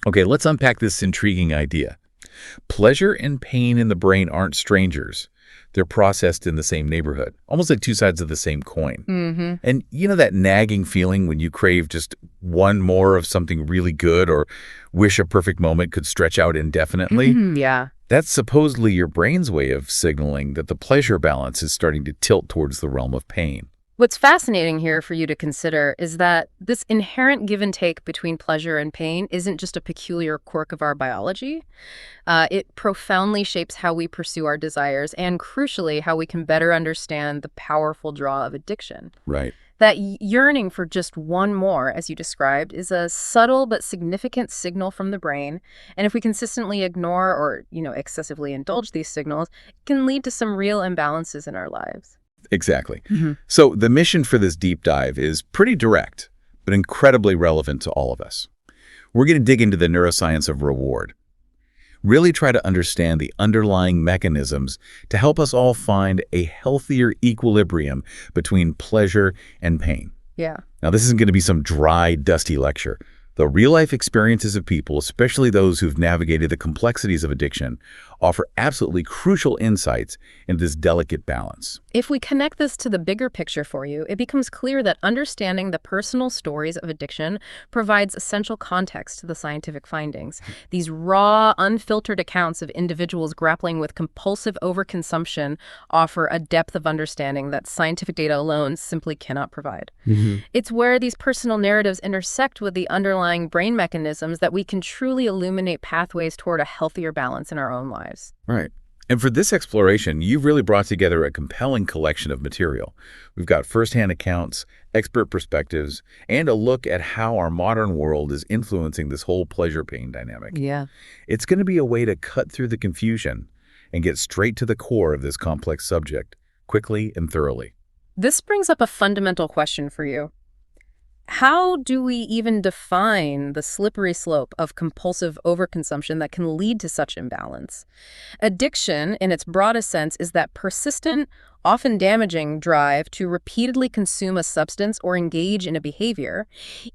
Okay, let's unpack this intriguing idea. Pleasure and pain in the brain aren't strangers. They're processed in the same neighborhood, almost like two sides of the same coin. Mm-hmm. And you know that nagging feeling when you crave just one more of something really good or wish a perfect moment could stretch out indefinitely? Yeah. That's supposedly your brain's way of signaling that the pleasure balance is starting to tilt towards the realm of pain. What's fascinating here for you to consider is that this inherent give and take between pleasure and pain isn't just a peculiar quirk of our biology. It profoundly shapes how we pursue our desires and, crucially, how we can better understand the powerful draw of addiction. Right. That yearning for just one more, as you described, is a subtle but significant signal from the brain. And if we consistently ignore or, excessively indulge these signals, it can lead to some real imbalances in our lives. Exactly. Mm-hmm. So the mission for this deep dive is pretty direct, but incredibly relevant to all of us. We're going to dig into the neuroscience of reward. Really try to understand the underlying mechanisms to help us all find a healthier equilibrium between pleasure and pain. Yeah. Now, this isn't going to be some dry, dusty lecture. The real-life experiences of people, especially those who've navigated the complexities of addiction, offer absolutely crucial insights into this delicate balance. If we connect this to the bigger picture for you, it becomes clear that understanding the personal stories of addiction provides essential context to the scientific findings. These raw, unfiltered accounts of individuals grappling with compulsive overconsumption offer a depth of understanding that scientific data alone simply cannot provide. Mm-hmm. It's where these personal narratives intersect with the underlying brain mechanisms that we can truly illuminate pathways toward a healthier balance in our own lives. Right. And for this exploration, you've really brought together a compelling collection of material. We've got firsthand accounts, expert perspectives, and a look at how our modern world is influencing this whole pleasure-pain dynamic. Yeah. It's going to be a way to cut through the confusion and get straight to the core of this complex subject, quickly and thoroughly. This brings up a fundamental question for you. How do we even define the slippery slope of compulsive overconsumption that can lead to such imbalance? Addiction, in its broadest sense, is that persistent, often damaging drive to repeatedly consume a substance or engage in a behavior,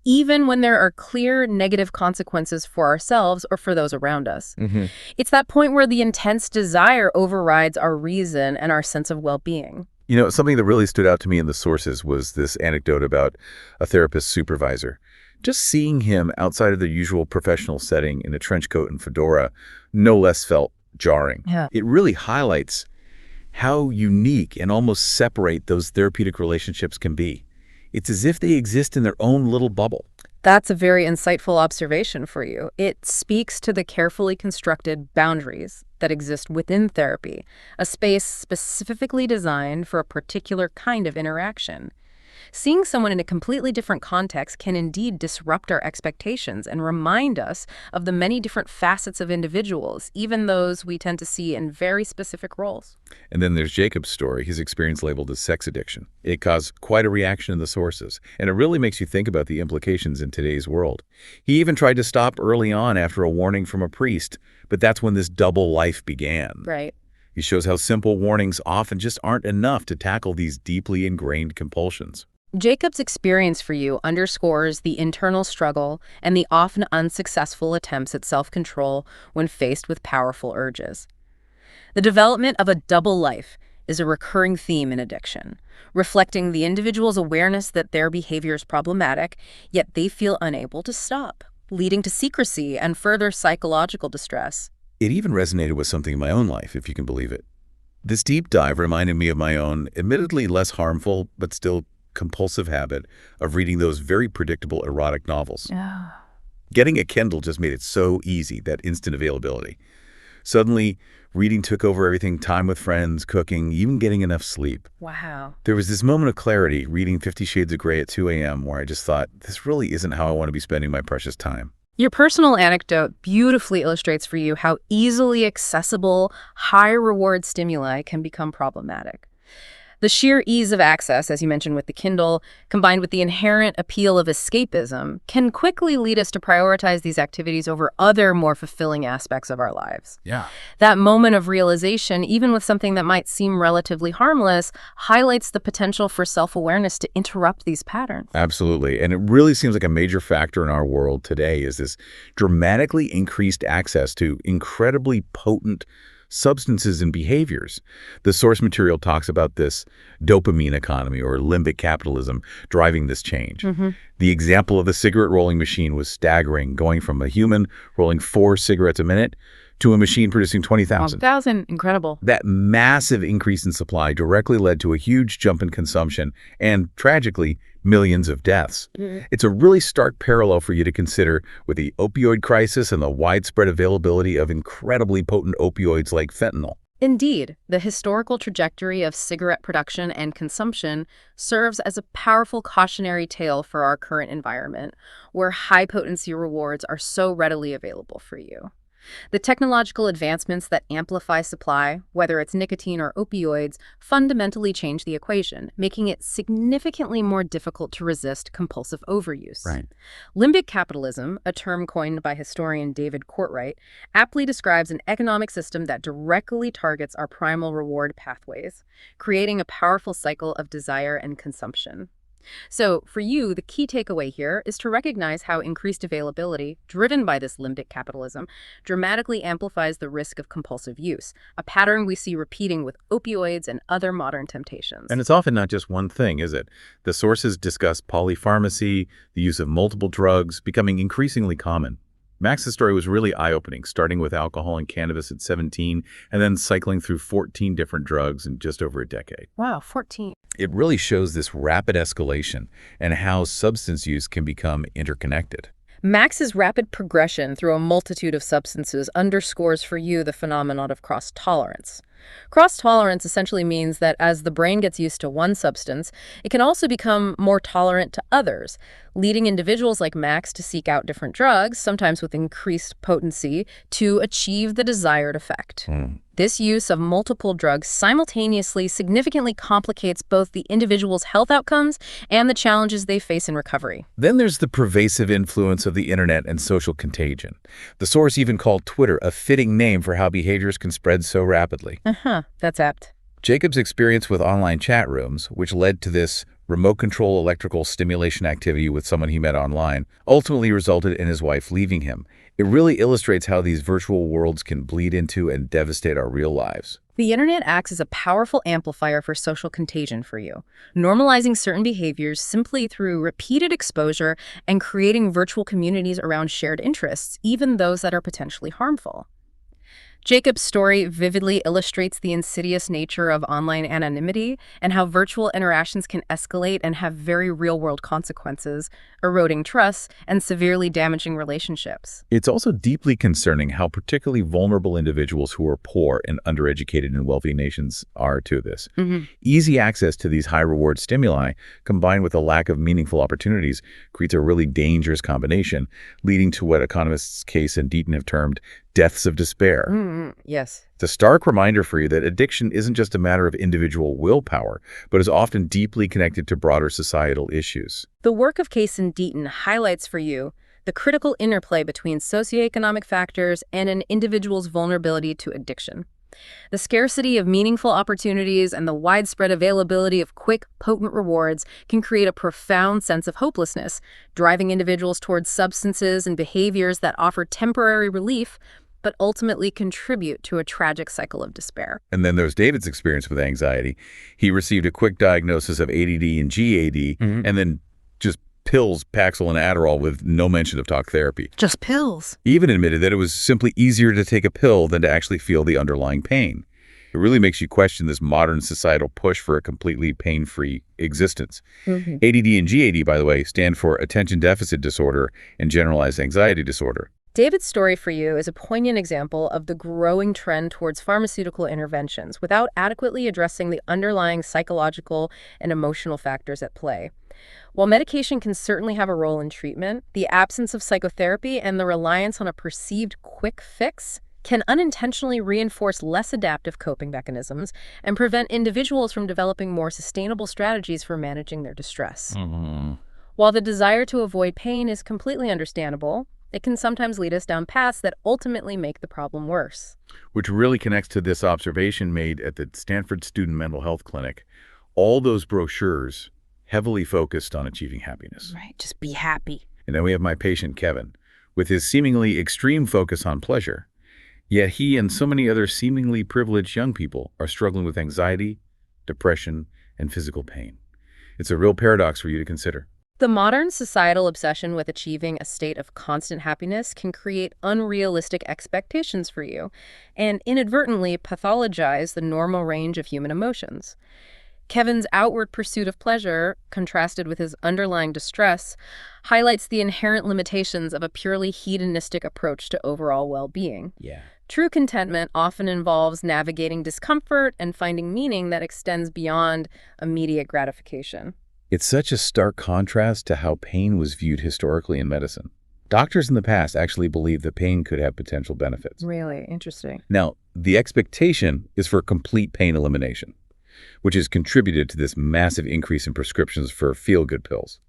even when there are clear negative consequences for ourselves or for those around us. Mm-hmm. It's that point where the intense desire overrides our reason and our sense of well-being. You know, something that really stood out to me in the sources was this anecdote about a therapist supervisor. Just seeing him outside of the usual professional setting in a trench coat and fedora no less felt jarring. Yeah. It really highlights how unique and almost separate those therapeutic relationships can be. It's as if they exist in their own little bubble. That's a very insightful observation for you. It speaks to the carefully constructed boundaries that exist within therapy, a space specifically designed for a particular kind of interaction. Seeing someone in a completely different context can indeed disrupt our expectations and remind us of the many different facets of individuals, even those we tend to see in very specific roles. And then there's Jacob's story, his experience labeled as sex addiction. It caused quite a reaction in the sources, and it really makes you think about the implications in today's world. He even tried to stop early on after a warning from a priest, but that's when this double life began. Right. He shows how simple warnings often just aren't enough to tackle these deeply ingrained compulsions. Jacob's experience for you underscores the internal struggle and the often unsuccessful attempts at self-control when faced with powerful urges. The development of a double life is a recurring theme in addiction, reflecting the individual's awareness that their behavior is problematic, yet they feel unable to stop, leading to secrecy and further psychological distress. It even resonated with something in my own life, if you can believe it. This deep dive reminded me of my own, admittedly less harmful, but still compulsive habit of reading those very predictable erotic novels. Yeah. Getting a Kindle just made it so easy, that instant availability. Suddenly, reading took over everything: time with friends, cooking, even getting enough sleep. Wow. There was this moment of clarity reading 50 Shades of Grey at 2 a.m. where I just thought, this really isn't how I want to be spending my precious time. Your personal anecdote beautifully illustrates for you how easily accessible, high-reward stimuli can become problematic. The sheer ease of access, as you mentioned with the Kindle, combined with the inherent appeal of escapism, can quickly lead us to prioritize these activities over other more fulfilling aspects of our lives. Yeah. That moment of realization, even with something that might seem relatively harmless, highlights the potential for self-awareness to interrupt these patterns. Absolutely. And it really seems like a major factor in our world today is this dramatically increased access to incredibly potent substances and behaviors. The source material talks about this dopamine economy or limbic capitalism driving this change. The example of the cigarette rolling machine was staggering, going from a human rolling 4 cigarettes a minute to a machine producing 20,000. 1,000, incredible. That massive increase in supply directly led to a huge jump in consumption and, tragically, millions of deaths. It's a really stark parallel for you to consider with the opioid crisis and the widespread availability of incredibly potent opioids like fentanyl. Indeed, the historical trajectory of cigarette production and consumption serves as a powerful cautionary tale for our current environment, where high-potency rewards are so readily available for you. The technological advancements that amplify supply, whether it's nicotine or opioids, fundamentally change the equation, making it significantly more difficult to resist compulsive overuse. Right. Limbic capitalism, a term coined by historian David Courtwright, aptly describes an economic system that directly targets our primal reward pathways, creating a powerful cycle of desire and consumption. So, for you, the key takeaway here is to recognize how increased availability, driven by this limbic capitalism, dramatically amplifies the risk of compulsive use, a pattern we see repeating with opioids and other modern temptations. And it's often not just one thing, is it? The sources discuss polypharmacy, the use of multiple drugs, becoming increasingly common. Max's story was really eye-opening, starting with alcohol and cannabis at 17, and then cycling through 14 different drugs in just over a decade. Wow, 14. It really shows this rapid escalation and how substance use can become interconnected. Max's rapid progression through a multitude of substances underscores for you the phenomenon of cross-tolerance. Cross-tolerance essentially means that as the brain gets used to one substance, it can also become more tolerant to others, leading individuals like Max to seek out different drugs, sometimes with increased potency, to achieve the desired effect. This use of multiple drugs simultaneously significantly complicates both the individual's health outcomes and the challenges they face in recovery. Then there's the pervasive influence of the internet and social contagion. The source even called Twitter a fitting name for how behaviors can spread so rapidly. That's apt. Jacob's experience with online chat rooms, which led to this remote control electrical stimulation activity with someone he met online, ultimately resulted in his wife leaving him. It really illustrates how these virtual worlds can bleed into and devastate our real lives. The internet acts as a powerful amplifier for social contagion for you, normalizing certain behaviors simply through repeated exposure and creating virtual communities around shared interests, even those that are potentially harmful. Jacob's story vividly illustrates the insidious nature of online anonymity and how virtual interactions can escalate and have very real-world consequences, eroding trust and severely damaging relationships. It's also deeply concerning how particularly vulnerable individuals who are poor and undereducated in wealthy nations are to this. Easy access to these high-reward stimuli, combined with a lack of meaningful opportunities, creates a really dangerous combination, leading to what economists Case and Deaton have termed deaths of despair. Yes. It's a stark reminder for you that addiction isn't just a matter of individual willpower, but is often deeply connected to broader societal issues. The work of Case and Deaton highlights for you the critical interplay between socioeconomic factors and an individual's vulnerability to addiction. The scarcity of meaningful opportunities and the widespread availability of quick, potent rewards can create a profound sense of hopelessness, driving individuals towards substances and behaviors that offer temporary relief, but ultimately contribute to a tragic cycle of despair. And then there's David's experience with anxiety. He received a quick diagnosis of ADD and GAD, and then just pills, Paxil, and Adderall with no mention of talk therapy. Just pills. He even admitted that it was simply easier to take a pill than to actually feel the underlying pain. It really makes you question this modern societal push for a completely pain-free existence. ADD and GAD, by the way, stand for Attention Deficit Disorder and Generalized Anxiety Disorder. David's story for you is a poignant example of the growing trend towards pharmaceutical interventions without adequately addressing the underlying psychological and emotional factors at play. While medication can certainly have a role in treatment, the absence of psychotherapy and the reliance on a perceived quick fix can unintentionally reinforce less adaptive coping mechanisms and prevent individuals from developing more sustainable strategies for managing their distress. While the desire to avoid pain is completely understandable, it can sometimes lead us down paths that ultimately make the problem worse. Which really connects to this observation made at the Stanford Student Mental Health Clinic. All those brochures heavily focused on achieving happiness. Right, just be happy. And then we have my patient, Kevin, with his seemingly extreme focus on pleasure. Yet he and so many other seemingly privileged young people are struggling with anxiety, depression, and physical pain. It's a real paradox for you to consider. The modern societal obsession with achieving a state of constant happiness can create unrealistic expectations for you and inadvertently pathologize the normal range of human emotions. Kevin's outward pursuit of pleasure, contrasted with his underlying distress, highlights the inherent limitations of a purely hedonistic approach to overall well-being. Yeah. True contentment often involves navigating discomfort and finding meaning that extends beyond immediate gratification. It's such a stark contrast to how pain was viewed historically in medicine. Doctors in the past actually believed that pain could have potential benefits. Really interesting. Now, the expectation is for complete pain elimination, which has contributed to this massive increase in prescriptions for feel-good pills.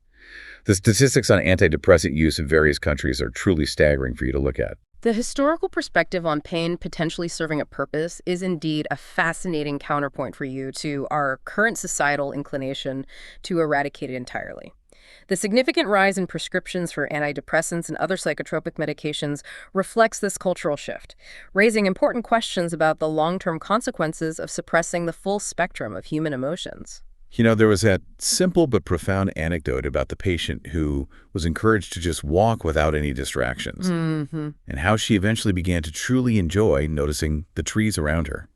The statistics on antidepressant use in various countries are truly staggering for you to look at. The historical perspective on pain potentially serving a purpose is indeed a fascinating counterpoint for you to our current societal inclination to eradicate it entirely. The significant rise in prescriptions for antidepressants and other psychotropic medications reflects this cultural shift, raising important questions about the long-term consequences of suppressing the full spectrum of human emotions. You know, there was that simple but profound anecdote about the patient who was encouraged to just walk without any distractions, and how she eventually began to truly enjoy noticing the trees around her.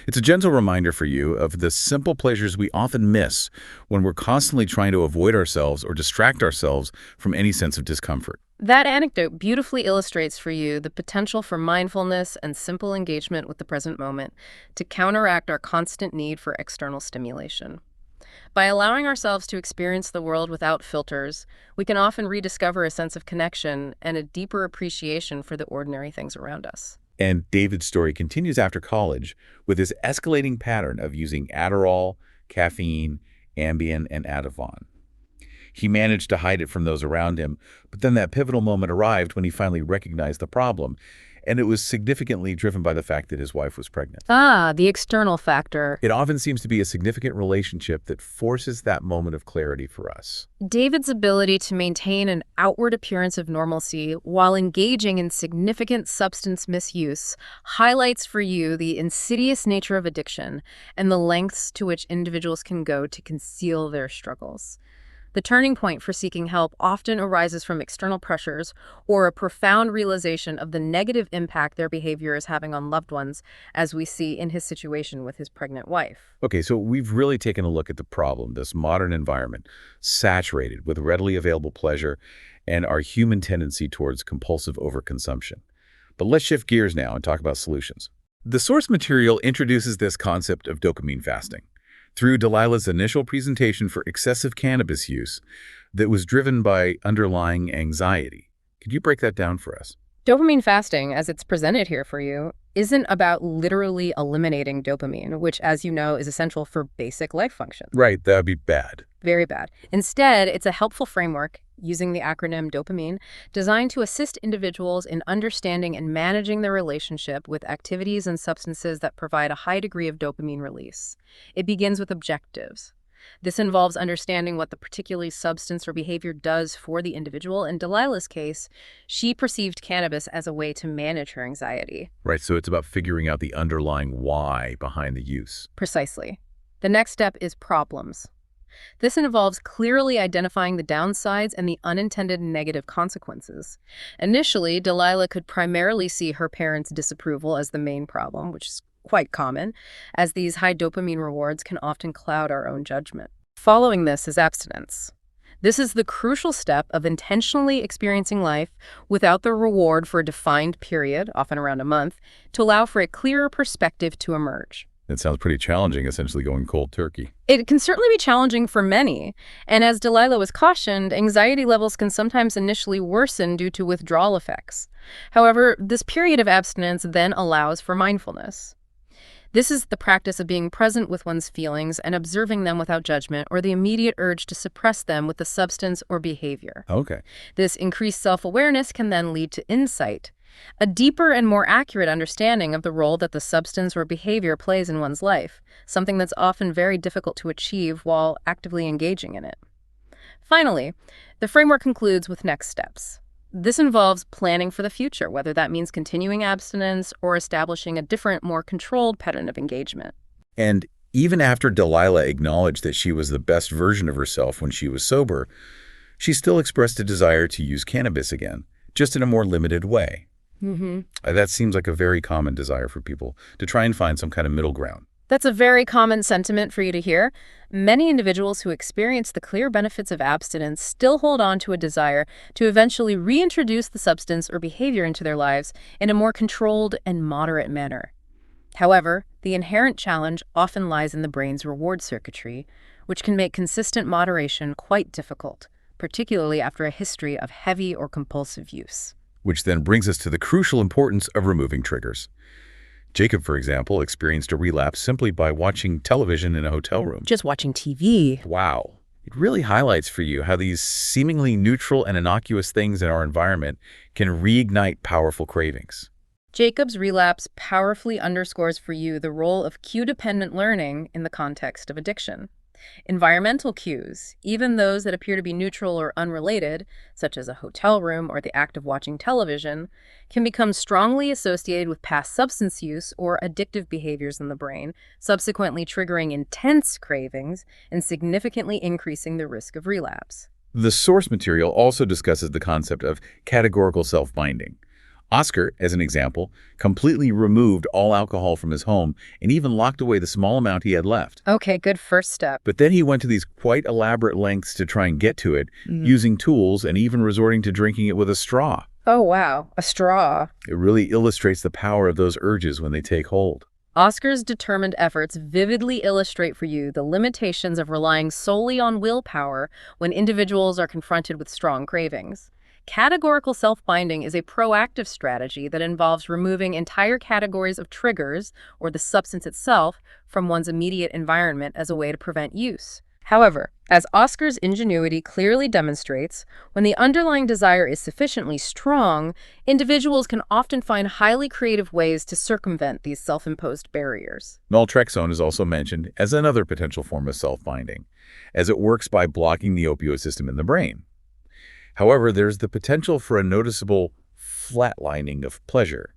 It's a gentle reminder for you of the simple pleasures we often miss when we're constantly trying to avoid ourselves or distract ourselves from any sense of discomfort. That anecdote beautifully illustrates for you the potential for mindfulness and simple engagement with the present moment to counteract our constant need for external stimulation. By allowing ourselves to experience the world without filters, we can often rediscover a sense of connection and a deeper appreciation for the ordinary things around us. And David's story continues after college with his escalating pattern of using Adderall, caffeine, Ambien, and Ativan. He managed to hide it from those around him, but then that pivotal moment arrived when he finally recognized the problem, and it was significantly driven by the fact that his wife was pregnant. Ah, the external factor. It often seems to be a significant relationship that forces that moment of clarity for us. David's ability to maintain an outward appearance of normalcy while engaging in significant substance misuse highlights for you the insidious nature of addiction and the lengths to which individuals can go to conceal their struggles. The turning point for seeking help often arises from external pressures or a profound realization of the negative impact their behavior is having on loved ones, as we see in his situation with his pregnant wife. Okay, so we've really taken a look at the problem, this modern environment, saturated with readily available pleasure and our human tendency towards compulsive overconsumption. But let's shift gears now and talk about solutions. The source material introduces this concept of dopamine fasting through Delilah's initial presentation for excessive cannabis use that was driven by underlying anxiety. Could you break that down for us? Dopamine fasting, as it's presented here for you, isn't about literally eliminating dopamine, which, as you know, is essential for basic life functions. Right, that would be bad. Very bad. Instead, it's a helpful framework, using the acronym Dopamine, designed to assist individuals in understanding and managing their relationship with activities and substances that provide a high degree of dopamine release. It begins with objectives. This involves understanding what the particular substance or behavior does for the individual. In Delilah's case, she perceived cannabis as a way to manage her anxiety. Right, so it's about figuring out the underlying why behind the use. Precisely. The next step is problems. This involves clearly identifying the downsides and the unintended negative consequences. Initially, Delilah could primarily see her parents' disapproval as the main problem, which is quite common, as these high dopamine rewards can often cloud our own judgment. Following this is abstinence. This is the crucial step of intentionally experiencing life without the reward for a defined period, often around a month, to allow for a clearer perspective to emerge. It sounds pretty challenging, essentially going cold turkey. It can certainly be challenging for many, and as Delilah was cautioned, anxiety levels can sometimes initially worsen due to withdrawal effects. However, this period of abstinence then allows for mindfulness. This is the practice of being present with one's feelings and observing them without judgment or the immediate urge to suppress them with the substance or behavior. Okay. This increased self-awareness can then lead to insight, a deeper and more accurate understanding of the role that the substance or behavior plays in one's life, something that's often very difficult to achieve while actively engaging in it. Finally, the framework concludes with next steps. This involves planning for the future, whether that means continuing abstinence or establishing a different, more controlled pattern of engagement. And even after Delilah acknowledged that she was the best version of herself when she was sober, she still expressed a desire to use cannabis again, just in a more limited way. That seems like a very common desire for people, to try and find some kind of middle ground. That's a very common sentiment for you to hear. Many individuals who experience the clear benefits of abstinence still hold on to a desire to eventually reintroduce the substance or behavior into their lives in a more controlled and moderate manner. However, the inherent challenge often lies in the brain's reward circuitry, which can make consistent moderation quite difficult, particularly after a history of heavy or compulsive use. Which then brings us to the crucial importance of removing triggers. Jacob, for example, experienced a relapse simply by watching television in a hotel room. Just watching TV. Wow. It really highlights for you how these seemingly neutral and innocuous things in our environment can reignite powerful cravings. Jacob's relapse powerfully underscores for you the role of cue-dependent learning in the context of addiction. Environmental cues, even those that appear to be neutral or unrelated, such as a hotel room or the act of watching television, can become strongly associated with past substance use or addictive behaviors in the brain, subsequently triggering intense cravings and significantly increasing the risk of relapse. The source material also discusses the concept of categorical self-binding. Oscar, as an example, completely removed all alcohol from his home and even locked away the small amount he had left. Okay, good first step. But then he went to these quite elaborate lengths to try and get to it, using tools and even resorting to drinking it with a straw. Oh, wow, a straw. It really illustrates the power of those urges when they take hold. Oscar's determined efforts vividly illustrate for you the limitations of relying solely on willpower when individuals are confronted with strong cravings. Categorical self-binding is a proactive strategy that involves removing entire categories of triggers, or the substance itself, from one's immediate environment as a way to prevent use. However, as Oscar's ingenuity clearly demonstrates, when the underlying desire is sufficiently strong, individuals can often find highly creative ways to circumvent these self-imposed barriers. Naltrexone is also mentioned as another potential form of self-binding, as it works by blocking the opioid system in the brain. However, there's the potential for a noticeable flatlining of pleasure,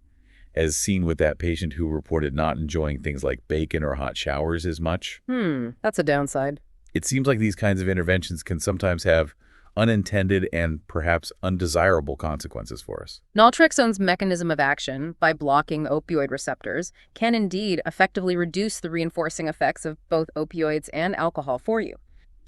as seen with that patient who reported not enjoying things like bacon or hot showers as much. That's a downside. It seems like these kinds of interventions can sometimes have unintended and perhaps undesirable consequences for us. Naltrexone's mechanism of action, by blocking opioid receptors, can indeed effectively reduce the reinforcing effects of both opioids and alcohol for you.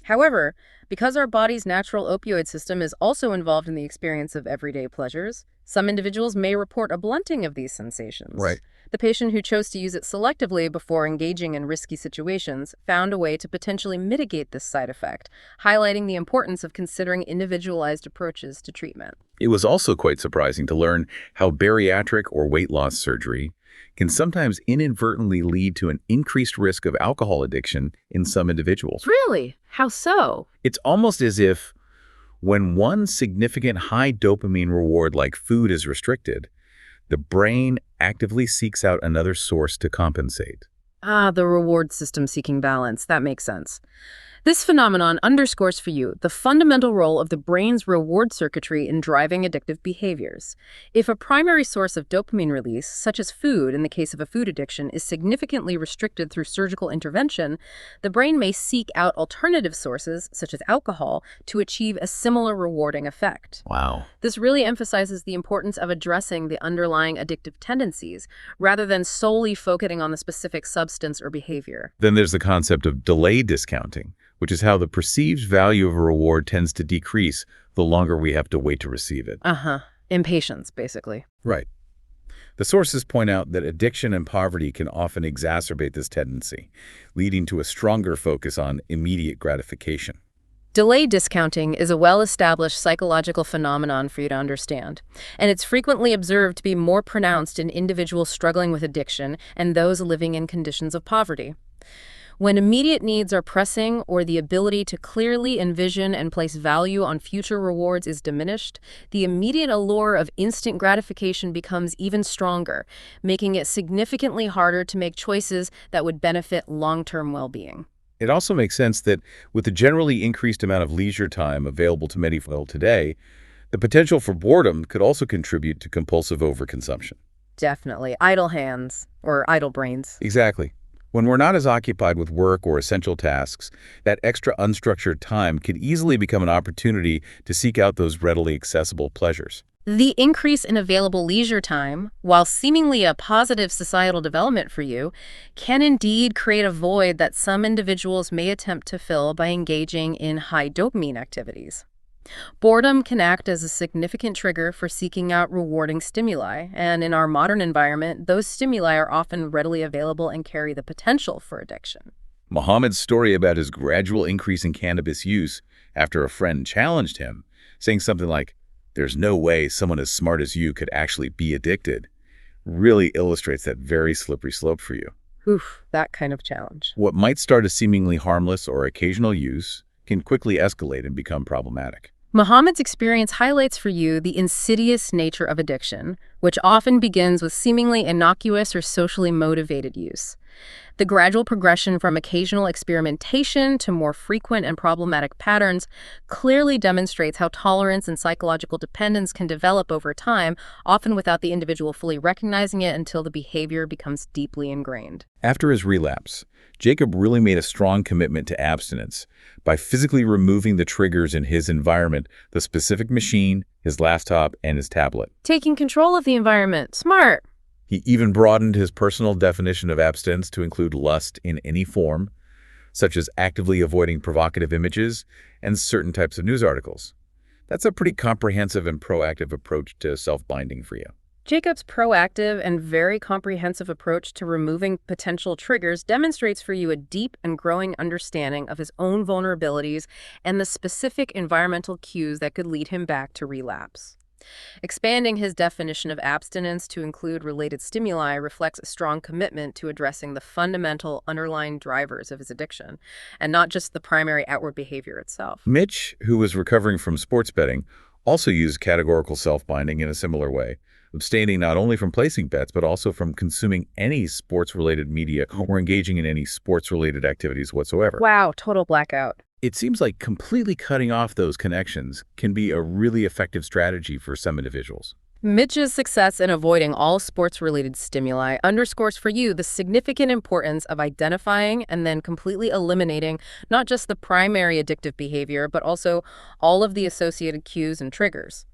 However, because our body's natural opioid system is also involved in the experience of everyday pleasures, some individuals may report a blunting of these sensations. Right. The patient who chose to use it selectively before engaging in risky situations found a way to potentially mitigate this side effect, highlighting the importance of considering individualized approaches to treatment. It was also quite surprising to learn how bariatric or weight loss surgery can sometimes inadvertently lead to an increased risk of alcohol addiction in some individuals. Really? How so? It's almost as if when one significant high dopamine reward like food is restricted, the brain actively seeks out another source to compensate. The reward system seeking balance. That makes sense. This phenomenon underscores for you the fundamental role of the brain's reward circuitry in driving addictive behaviors. If a primary source of dopamine release, such as food in the case of a food addiction, is significantly restricted through surgical intervention, the brain may seek out alternative sources, such as alcohol, to achieve a similar rewarding effect. Wow. This really emphasizes the importance of addressing the underlying addictive tendencies, rather than solely focusing on the specific substance or behavior. Then there's the concept of delay discounting, which is how the perceived value of a reward tends to decrease the longer we have to wait to receive it. Impatience, basically. Right. The sources point out that addiction and poverty can often exacerbate this tendency, leading to a stronger focus on immediate gratification. Delay discounting is a well-established psychological phenomenon for you to understand, and it's frequently observed to be more pronounced in individuals struggling with addiction and those living in conditions of poverty. When immediate needs are pressing or the ability to clearly envision and place value on future rewards is diminished, the immediate allure of instant gratification becomes even stronger, making it significantly harder to make choices that would benefit long-term well-being. It also makes sense that with the generally increased amount of leisure time available to many people today, the potential for boredom could also contribute to compulsive overconsumption. Definitely. Idle hands or idle brains. Exactly. When we're not as occupied with work or essential tasks, that extra unstructured time can easily become an opportunity to seek out those readily accessible pleasures. The increase in available leisure time, while seemingly a positive societal development for you, can indeed create a void that some individuals may attempt to fill by engaging in high dopamine activities. Boredom can act as a significant trigger for seeking out rewarding stimuli, and in our modern environment, those stimuli are often readily available and carry the potential for addiction. Muhammad's story about his gradual increase in cannabis use after a friend challenged him, saying something like, "There's no way someone as smart as you could actually be addicted," really illustrates that very slippery slope for you. Oof, that kind of challenge. What might start as seemingly harmless or occasional use can quickly escalate and become problematic. Muhammad's experience highlights for you the insidious nature of addiction, which often begins with seemingly innocuous or socially motivated use. The gradual progression from occasional experimentation to more frequent and problematic patterns clearly demonstrates how tolerance and psychological dependence can develop over time, often without the individual fully recognizing it until the behavior becomes deeply ingrained. After his relapse, Jacob really made a strong commitment to abstinence by physically removing the triggers in his environment, the specific machine, his laptop, and his tablet. Taking control of the environment. Smart. He even broadened his personal definition of abstinence to include lust in any form, such as actively avoiding provocative images and certain types of news articles. That's a pretty comprehensive and proactive approach to self-binding for you. Jacob's proactive and very comprehensive approach to removing potential triggers demonstrates for you a deep and growing understanding of his own vulnerabilities and the specific environmental cues that could lead him back to relapse. Expanding his definition of abstinence to include related stimuli reflects a strong commitment to addressing the fundamental underlying drivers of his addiction, and not just the primary outward behavior itself. Mitch, who was recovering from sports betting, also used categorical self-binding in a similar way, abstaining not only from placing bets, but also from consuming any sports-related media or engaging in any sports-related activities whatsoever. Wow, total blackout. It seems like completely cutting off those connections can be a really effective strategy for some individuals. Mitch's success in avoiding all sports-related stimuli underscores for you the significant importance of identifying and then completely eliminating not just the primary addictive behavior, but also all of the associated cues and triggers.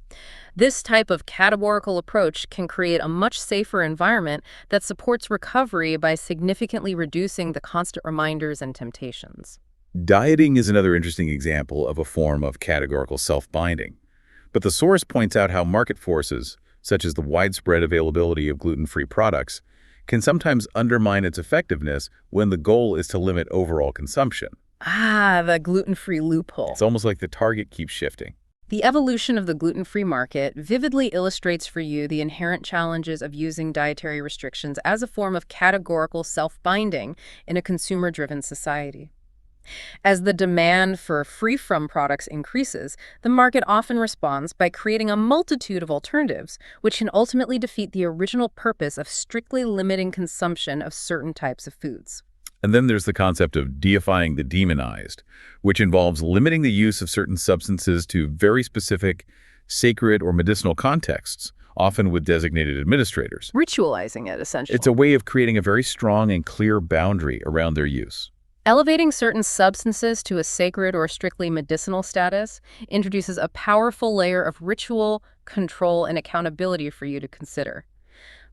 This type of categorical approach can create a much safer environment that supports recovery by significantly reducing the constant reminders and temptations. Dieting is another interesting example of a form of categorical self-binding. But the source points out how market forces, such as the widespread availability of gluten-free products, can sometimes undermine its effectiveness when the goal is to limit overall consumption. Ah, the gluten-free loophole. It's almost like the target keeps shifting. The evolution of the gluten-free market vividly illustrates for you the inherent challenges of using dietary restrictions as a form of categorical self-binding in a consumer-driven society. As the demand for free-from products increases, the market often responds by creating a multitude of alternatives, which can ultimately defeat the original purpose of strictly limiting consumption of certain types of foods. And then there's the concept of deifying the demonized, which involves limiting the use of certain substances to very specific, sacred or medicinal contexts, often with designated administrators. Ritualizing it, essentially. It's a way of creating a very strong and clear boundary around their use. Elevating certain substances to a sacred or strictly medicinal status introduces a powerful layer of ritual, control, and accountability for you to consider.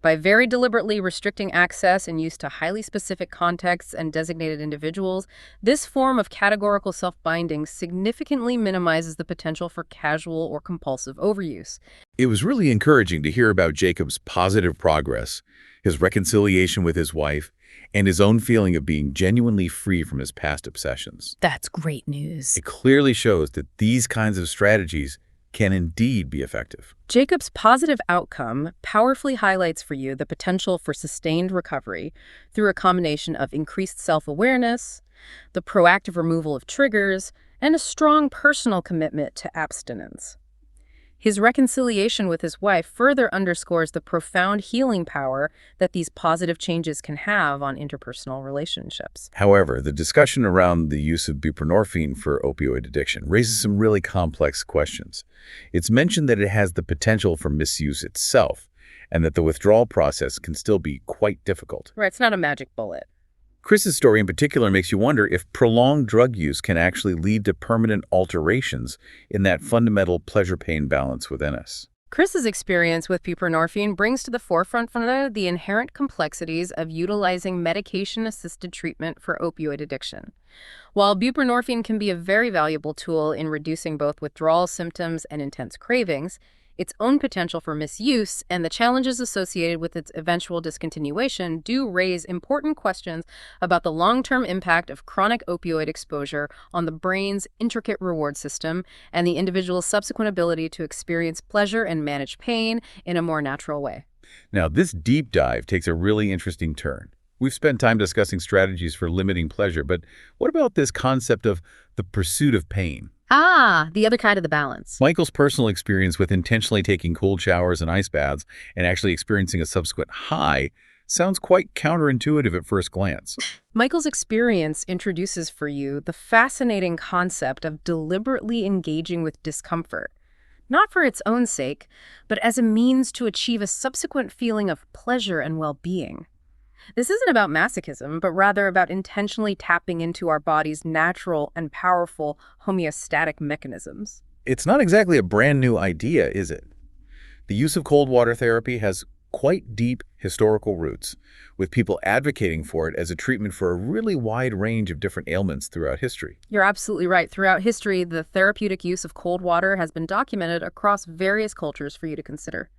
By very deliberately restricting access and use to highly specific contexts and designated individuals, this form of categorical self-binding significantly minimizes the potential for casual or compulsive overuse. It was really encouraging to hear about Jacob's positive progress, his reconciliation with his wife, and his own feeling of being genuinely free from his past obsessions. That's great news. It clearly shows that these kinds of strategies can indeed be effective. Jacob's positive outcome powerfully highlights for you the potential for sustained recovery through a combination of increased self-awareness, the proactive removal of triggers, and a strong personal commitment to abstinence. His reconciliation with his wife further underscores the profound healing power that these positive changes can have on interpersonal relationships. However, the discussion around the use of buprenorphine for opioid addiction raises some really complex questions. It's mentioned that it has the potential for misuse itself, and that the withdrawal process can still be quite difficult. Right, it's not a magic bullet. Chris's story in particular makes you wonder if prolonged drug use can actually lead to permanent alterations in that fundamental pleasure-pain balance within us. Chris's experience with buprenorphine brings to the forefront the inherent complexities of utilizing medication-assisted treatment for opioid addiction. While buprenorphine can be a very valuable tool in reducing both withdrawal symptoms and intense cravings, its own potential for misuse and the challenges associated with its eventual discontinuation do raise important questions about the long-term impact of chronic opioid exposure on the brain's intricate reward system and the individual's subsequent ability to experience pleasure and manage pain in a more natural way. Now, this deep dive takes a really interesting turn. We've spent time discussing strategies for limiting pleasure, but what about this concept of the pursuit of pain? The other kind of the balance. Michael's personal experience with intentionally taking cold showers and ice baths and actually experiencing a subsequent high sounds quite counterintuitive at first glance. Michael's experience introduces for you the fascinating concept of deliberately engaging with discomfort, not for its own sake, but as a means to achieve a subsequent feeling of pleasure and well-being. This isn't about masochism, but rather about intentionally tapping into our body's natural and powerful homeostatic mechanisms. It's not exactly a brand new idea, is it? The use of cold water therapy has quite deep historical roots, with people advocating for it as a treatment for a really wide range of different ailments throughout history. You're absolutely right. Throughout history, the therapeutic use of cold water has been documented across various cultures for you to consider.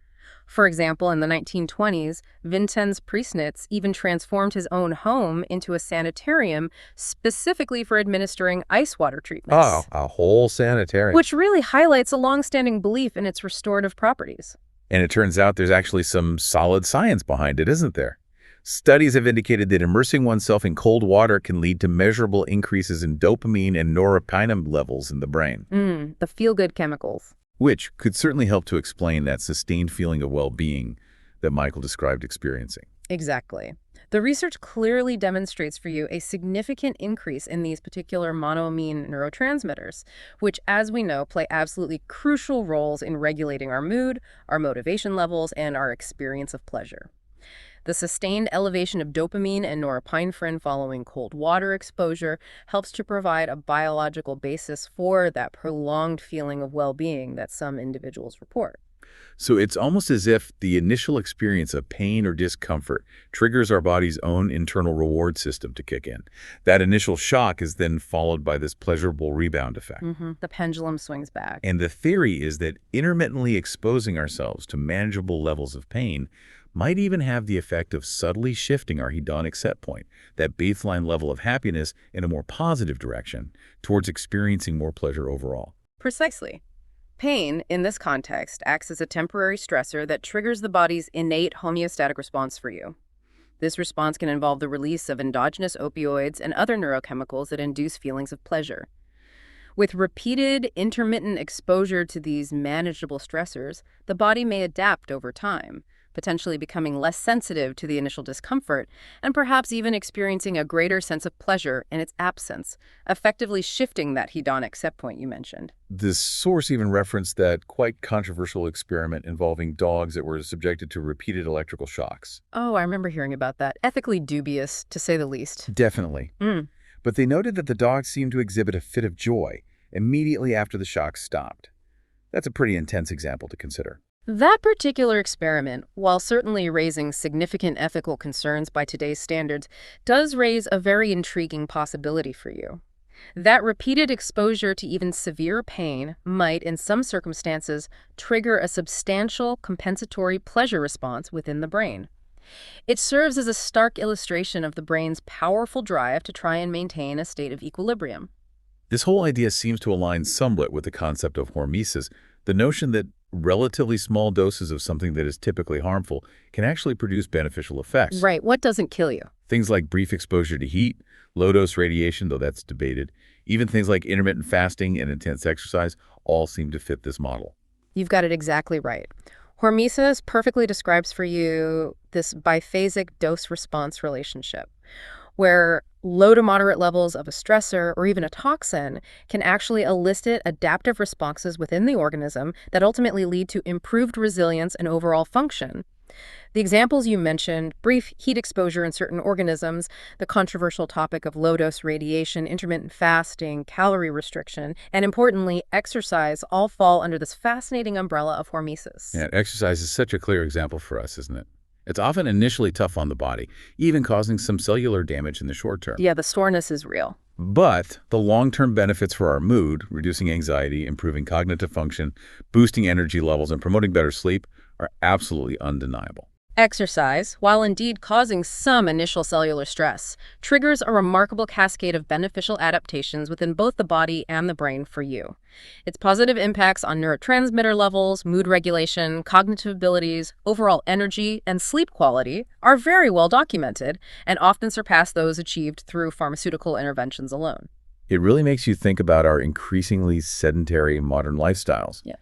For example, in the 1920s, Vincenz Priesnitz even transformed his own home into a sanitarium specifically for administering ice water treatments. Oh, a whole sanitarium. Which really highlights a long-standing belief in its restorative properties. And it turns out there's actually some solid science behind it, isn't there? Studies have indicated that immersing oneself in cold water can lead to measurable increases in dopamine and norepinephrine levels in the brain. The feel-good chemicals. Which could certainly help to explain that sustained feeling of well-being that Michael described experiencing. Exactly. The research clearly demonstrates for you a significant increase in these particular monoamine neurotransmitters, which, as we know, play absolutely crucial roles in regulating our mood, our motivation levels, and our experience of pleasure. The sustained elevation of dopamine and norepinephrine following cold water exposure helps to provide a biological basis for that prolonged feeling of well-being that some individuals report. So it's almost as if the initial experience of pain or discomfort triggers our body's own internal reward system to kick in. That initial shock is then followed by this pleasurable rebound effect. The pendulum swings back. And the theory is that intermittently exposing ourselves to manageable levels of pain might even have the effect of subtly shifting our hedonic set point, that baseline level of happiness, in a more positive direction towards experiencing more pleasure overall. Precisely. Pain, in this context, acts as a temporary stressor that triggers the body's innate homeostatic response for you. This response can involve the release of endogenous opioids and other neurochemicals that induce feelings of pleasure. With repeated, intermittent exposure to these manageable stressors, the body may adapt over time, potentially becoming less sensitive to the initial discomfort, and perhaps even experiencing a greater sense of pleasure in its absence, effectively shifting that hedonic set point you mentioned. This source even referenced that quite controversial experiment involving dogs that were subjected to repeated electrical shocks. Oh, I remember hearing about that. Ethically dubious, to say the least. Definitely. But they noted that the dogs seemed to exhibit a fit of joy immediately after the shock stopped. That's a pretty intense example to consider. That particular experiment, while certainly raising significant ethical concerns by today's standards, does raise a very intriguing possibility for you. That repeated exposure to even severe pain might, in some circumstances, trigger a substantial compensatory pleasure response within the brain. It serves as a stark illustration of the brain's powerful drive to try and maintain a state of equilibrium. This whole idea seems to align somewhat with the concept of hormesis, the notion that relatively small doses of something that is typically harmful can actually produce beneficial effects. Right, what doesn't kill you? Things like brief exposure to heat, low-dose radiation, though that's debated, even things like intermittent fasting and intense exercise all seem to fit this model. You've got it exactly right. Hormesis perfectly describes for you this biphasic dose-response relationship, where low to moderate levels of a stressor or even a toxin can actually elicit adaptive responses within the organism that ultimately lead to improved resilience and overall function. The examples you mentioned, brief heat exposure in certain organisms, the controversial topic of low-dose radiation, intermittent fasting, calorie restriction, and importantly, exercise all fall under this fascinating umbrella of hormesis. Yeah, exercise is such a clear example for us, isn't it? It's often initially tough on the body, even causing some cellular damage in the short term. Yeah, the soreness is real. But the long-term benefits for our mood, reducing anxiety, improving cognitive function, boosting energy levels, and promoting better sleep, are absolutely undeniable. Exercise, while indeed causing some initial cellular stress, triggers a remarkable cascade of beneficial adaptations within both the body and the brain for you. Its positive impacts on neurotransmitter levels, mood regulation, cognitive abilities, overall energy, and sleep quality are very well documented and often surpass those achieved through pharmaceutical interventions alone. It really makes you think about our increasingly sedentary modern lifestyles. Yeah.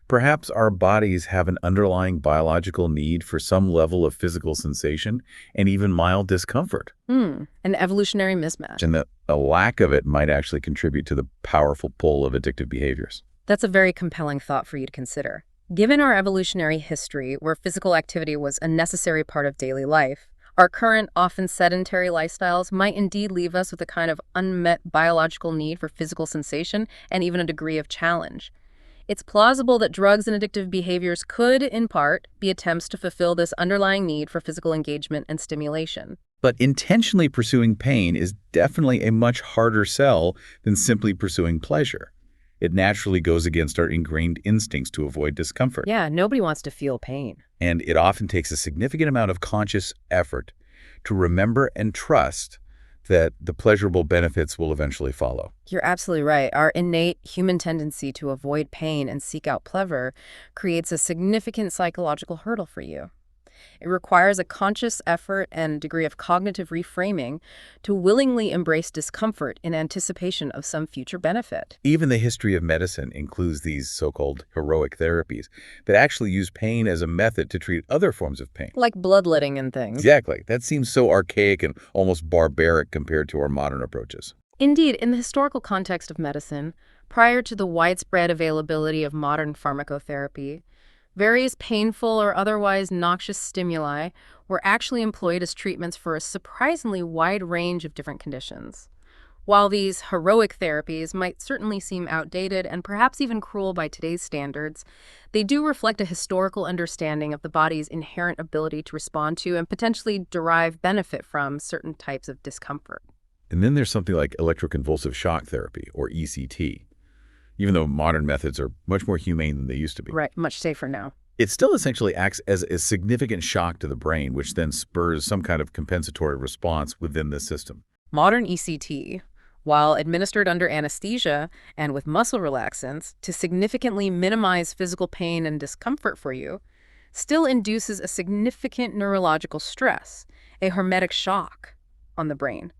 Perhaps our bodies have an underlying biological need for some level of physical sensation and even mild discomfort. An evolutionary mismatch. And that a lack of it might actually contribute to the powerful pull of addictive behaviors. That's a very compelling thought for you to consider. Given our evolutionary history, where physical activity was a necessary part of daily life, our current, often sedentary lifestyles might indeed leave us with a kind of unmet biological need for physical sensation and even a degree of challenge. It's plausible that drugs and addictive behaviors could, in part, be attempts to fulfill this underlying need for physical engagement and stimulation. But intentionally pursuing pain is definitely a much harder sell than simply pursuing pleasure. It naturally goes against our ingrained instincts to avoid discomfort. Yeah, nobody wants to feel pain. And it often takes a significant amount of conscious effort to remember and trust that the pleasurable benefits will eventually follow. You're absolutely right. Our innate human tendency to avoid pain and seek out pleasure creates a significant psychological hurdle for you. It requires a conscious effort and degree of cognitive reframing to willingly embrace discomfort in anticipation of some future benefit. Even the history of medicine includes these so-called heroic therapies that actually use pain as a method to treat other forms of pain. Like bloodletting and things. Exactly. That seems so archaic and almost barbaric compared to our modern approaches. Indeed, in the historical context of medicine, prior to the widespread availability of modern pharmacotherapy, various painful or otherwise noxious stimuli were actually employed as treatments for a surprisingly wide range of different conditions. While these heroic therapies might certainly seem outdated and perhaps even cruel by today's standards, they do reflect a historical understanding of the body's inherent ability to respond to and potentially derive benefit from certain types of discomfort. And then there's something like electroconvulsive shock therapy, or ECT. Even though modern methods are much more humane than they used to be. Right, much safer now. It still essentially acts as a significant shock to the brain, which then spurs some kind of compensatory response within the system. Modern ECT, while administered under anesthesia and with muscle relaxants to significantly minimize physical pain and discomfort for you, still induces a significant neurological stress, a hormetic shock on the brain.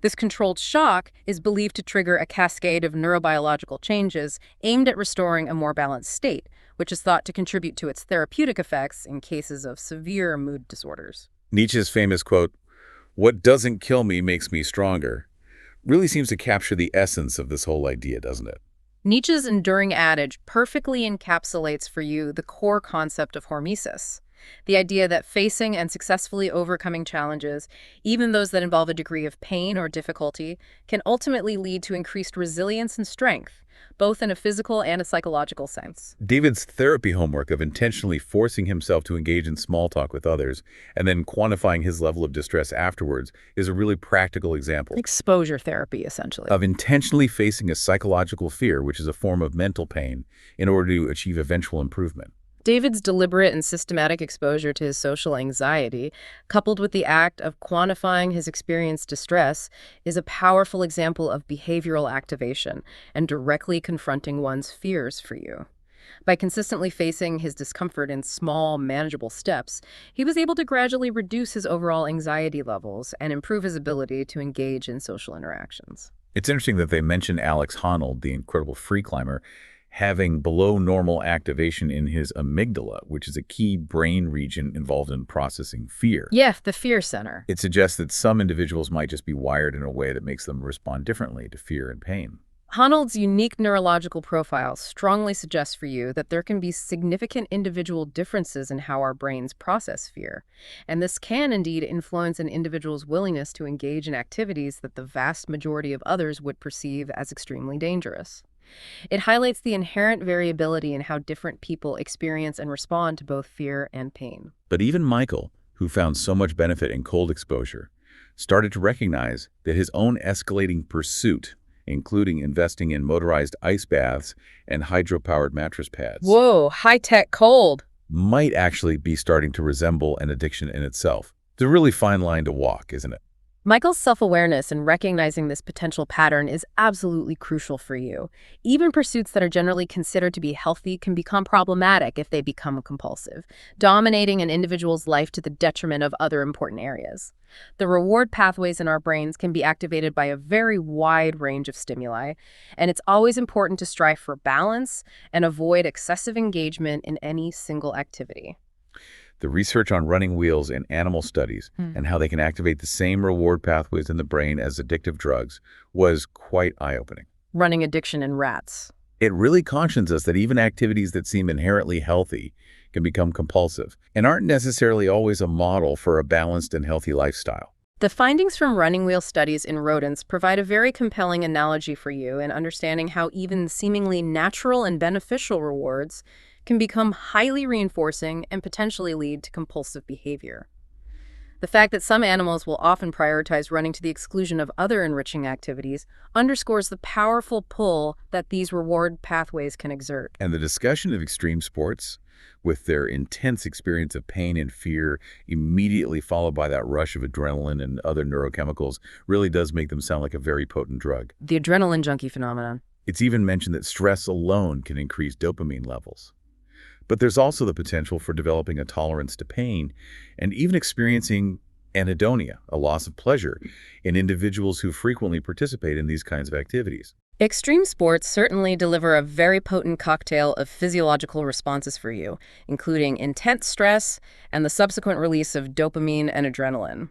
This controlled shock is believed to trigger a cascade of neurobiological changes aimed at restoring a more balanced state, which is thought to contribute to its therapeutic effects in cases of severe mood disorders. Nietzsche's famous quote, "What doesn't kill me makes me stronger," really seems to capture the essence of this whole idea, doesn't it? Nietzsche's enduring adage perfectly encapsulates for you the core concept of hormesis. The idea that facing and successfully overcoming challenges, even those that involve a degree of pain or difficulty, can ultimately lead to increased resilience and strength, both in a physical and a psychological sense. David's therapy homework of intentionally forcing himself to engage in small talk with others and then quantifying his level of distress afterwards is a really practical example Exposure therapy, essentially. of intentionally facing a psychological fear, which is a form of mental pain, in order to achieve eventual improvement. David's deliberate and systematic exposure to his social anxiety, coupled with the act of quantifying his experienced distress, is a powerful example of behavioral activation and directly confronting one's fears for you. By consistently facing his discomfort in small, manageable steps, he was able to gradually reduce his overall anxiety levels and improve his ability to engage in social interactions. It's interesting that they mention Alex Honnold, the incredible free climber, having below normal activation in his amygdala, which is a key brain region involved in processing fear. Yeah, the fear center. It suggests that some individuals might just be wired in a way that makes them respond differently to fear and pain. Honnold's unique neurological profile strongly suggests for you that there can be significant individual differences in how our brains process fear, and this can indeed influence an individual's willingness to engage in activities that the vast majority of others would perceive as extremely dangerous. It highlights the inherent variability in how different people experience and respond to both fear and pain. But even Michael, who found so much benefit in cold exposure, started to recognize that his own escalating pursuit, including investing in motorized ice baths and hydro-powered mattress pads, Whoa, high-tech cold! might actually be starting to resemble an addiction in itself. It's a really fine line to walk, isn't it? Michael's self-awareness and recognizing this potential pattern is absolutely crucial for you. Even pursuits that are generally considered to be healthy can become problematic if they become compulsive, dominating an individual's life to the detriment of other important areas. The reward pathways in our brains can be activated by a very wide range of stimuli, and it's always important to strive for balance and avoid excessive engagement in any single activity. The research on running wheels and animal studies and how they can activate the same reward pathways in the brain as addictive drugs was quite eye-opening. Running addiction in rats. It really cautions us that even activities that seem inherently healthy can become compulsive and aren't necessarily always a model for a balanced and healthy lifestyle. The findings from running wheel studies in rodents provide a very compelling analogy for you in understanding how even seemingly natural and beneficial rewards can become highly reinforcing and potentially lead to compulsive behavior. The fact that some animals will often prioritize running to the exclusion of other enriching activities underscores the powerful pull that these reward pathways can exert. And the discussion of extreme sports, with their intense experience of pain and fear, immediately followed by that rush of adrenaline and other neurochemicals, really does make them sound like a very potent drug. The adrenaline junkie phenomenon. It's even mentioned that stress alone can increase dopamine levels. But there's also the potential for developing a tolerance to pain and even experiencing anhedonia, a loss of pleasure, in individuals who frequently participate in these kinds of activities. Extreme sports certainly deliver a very potent cocktail of physiological responses for you, including intense stress and the subsequent release of dopamine and adrenaline.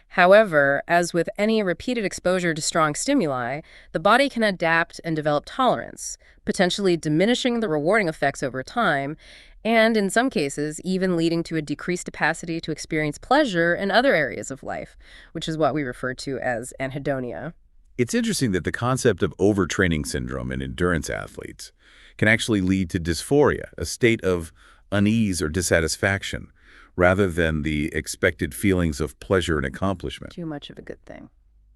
However, as with any repeated exposure to strong stimuli, the body can adapt and develop tolerance, potentially diminishing the rewarding effects over time, and in some cases, even leading to a decreased capacity to experience pleasure in other areas of life, which is what we refer to as anhedonia. It's interesting that the concept of overtraining syndrome in endurance athletes can actually lead to dysphoria, a state of unease or dissatisfaction, rather than the expected feelings of pleasure and accomplishment. Too much of a good thing.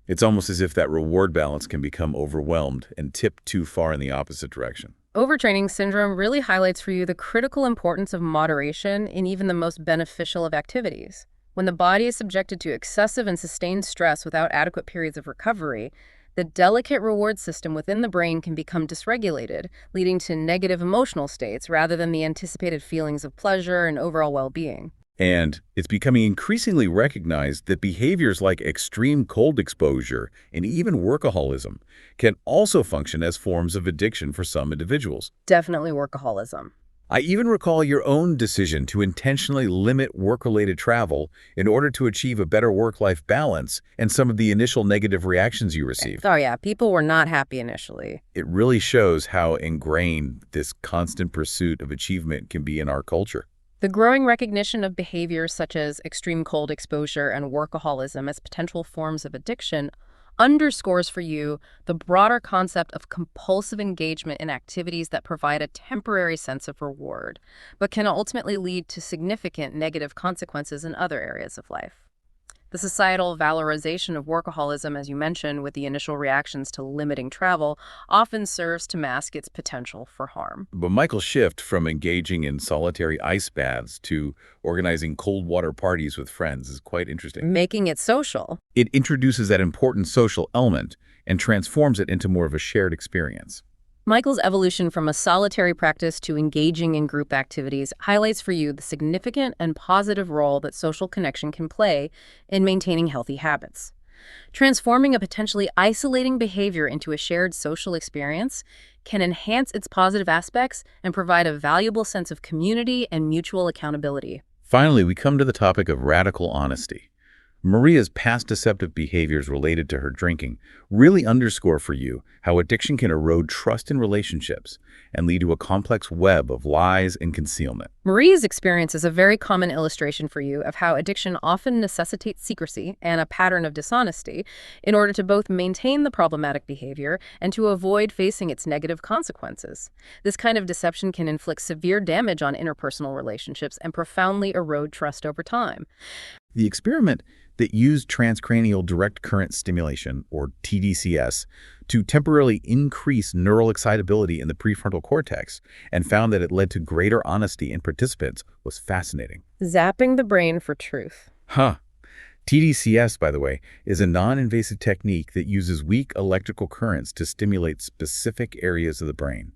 It's almost as if that reward balance can become overwhelmed and tip too far in the opposite direction. Overtraining syndrome really highlights for you the critical importance of moderation in even the most beneficial of activities. When the body is subjected to excessive and sustained stress without adequate periods of recovery, the delicate reward system within the brain can become dysregulated, leading to negative emotional states rather than the anticipated feelings of pleasure and overall well-being. And it's becoming increasingly recognized that behaviors like extreme cold exposure and even workaholism can also function as forms of addiction for some individuals. Definitely workaholism. I even recall your own decision to intentionally limit work-related travel in order to achieve a better work-life balance and some of the initial negative reactions you received. Oh yeah, people were not happy initially. It really shows how ingrained this constant pursuit of achievement can be in our culture. The growing recognition of behaviors such as extreme cold exposure and workaholism as potential forms of addiction underscores for you the broader concept of compulsive engagement in activities that provide a temporary sense of reward, but can ultimately lead to significant negative consequences in other areas of life. The societal valorization of workaholism, as you mentioned, with the initial reactions to limiting travel, often serves to mask its potential for harm. But Michael's shift from engaging in solitary ice baths to organizing cold water parties with friends is quite interesting. Making it social. It introduces that important social element and transforms it into more of a shared experience. Michael's evolution from a solitary practice to engaging in group activities highlights for you the significant and positive role that social connection can play in maintaining healthy habits. Transforming a potentially isolating behavior into a shared social experience can enhance its positive aspects and provide a valuable sense of community and mutual accountability. Finally, we come to the topic of radical honesty. Maria's past deceptive behaviors related to her drinking really underscore for you how addiction can erode trust in relationships and lead to a complex web of lies and concealment. Marie's experience is a very common illustration for you of how addiction often necessitates secrecy and a pattern of dishonesty in order to both maintain the problematic behavior and to avoid facing its negative consequences. This kind of deception can inflict severe damage on interpersonal relationships and profoundly erode trust over time. The experiment that used transcranial direct current stimulation, or TDCS, to temporarily increase neural excitability in the prefrontal cortex and found that it led to greater honesty in participants was fascinating. Zapping the brain for truth. TDCS, by the way, is a non-invasive technique that uses weak electrical currents to stimulate specific areas of the brain.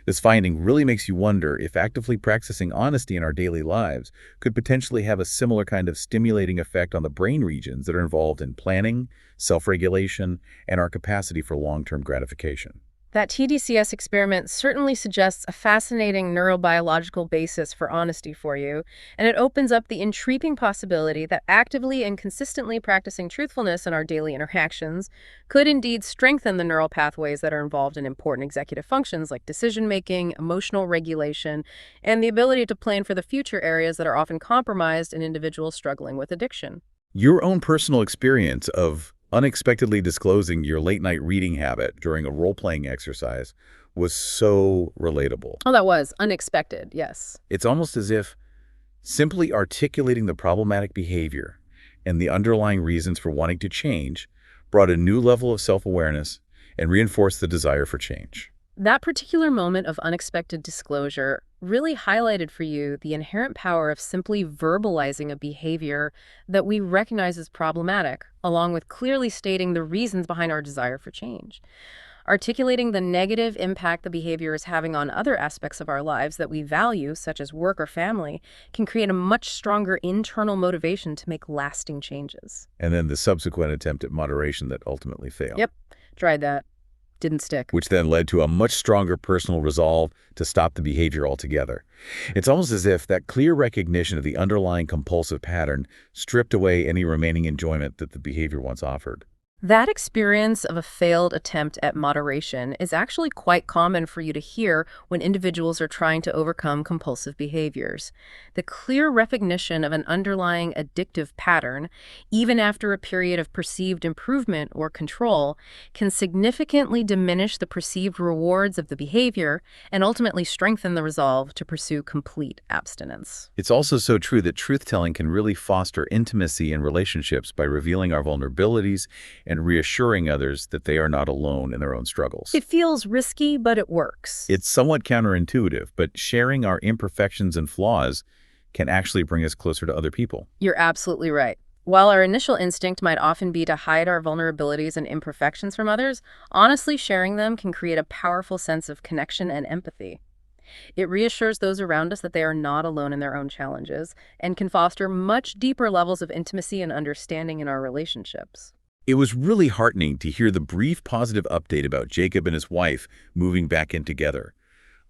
This finding really makes you wonder if actively practicing honesty in our daily lives could potentially have a similar kind of stimulating effect on the brain regions that are involved in planning, self-regulation, and our capacity for long-term gratification. That TDCS experiment certainly suggests a fascinating neurobiological basis for honesty for you, and it opens up the intriguing possibility that actively and consistently practicing truthfulness in our daily interactions could indeed strengthen the neural pathways that are involved in important executive functions like decision-making, emotional regulation, and the ability to plan for the future areas that are often compromised in individuals struggling with addiction. Your own personal experience of unexpectedly disclosing your late-night reading habit during a role-playing exercise was so relatable. Oh, that was unexpected, yes. It's almost as if simply articulating the problematic behavior and the underlying reasons for wanting to change brought a new level of self-awareness and reinforced the desire for change. That particular moment of unexpected disclosure really highlighted for you the inherent power of simply verbalizing a behavior that we recognize as problematic, along with clearly stating the reasons behind our desire for change. Articulating the negative impact the behavior is having on other aspects of our lives that we value, such as work or family, can create a much stronger internal motivation to make lasting changes. And then the subsequent attempt at moderation that ultimately failed. Yep, tried that. Didn't stick. Which then led to a much stronger personal resolve to stop the behavior altogether. It's almost as if that clear recognition of the underlying compulsive pattern stripped away any remaining enjoyment that the behavior once offered. That experience of a failed attempt at moderation is actually quite common for you to hear when individuals are trying to overcome compulsive behaviors. The clear recognition of an underlying addictive pattern, even after a period of perceived improvement or control, can significantly diminish the perceived rewards of the behavior and ultimately strengthen the resolve to pursue complete abstinence. It's also so true that truth-telling can really foster intimacy in relationships by revealing our vulnerabilities and reassuring others that they are not alone in their own struggles. It feels risky, but it works. It's somewhat counterintuitive, but sharing our imperfections and flaws can actually bring us closer to other people. You're absolutely right. While our initial instinct might often be to hide our vulnerabilities and imperfections from others, honestly sharing them can create a powerful sense of connection and empathy. It reassures those around us that they are not alone in their own challenges and can foster much deeper levels of intimacy and understanding in our relationships. It was really heartening to hear the brief positive update about Jacob and his wife moving back in together,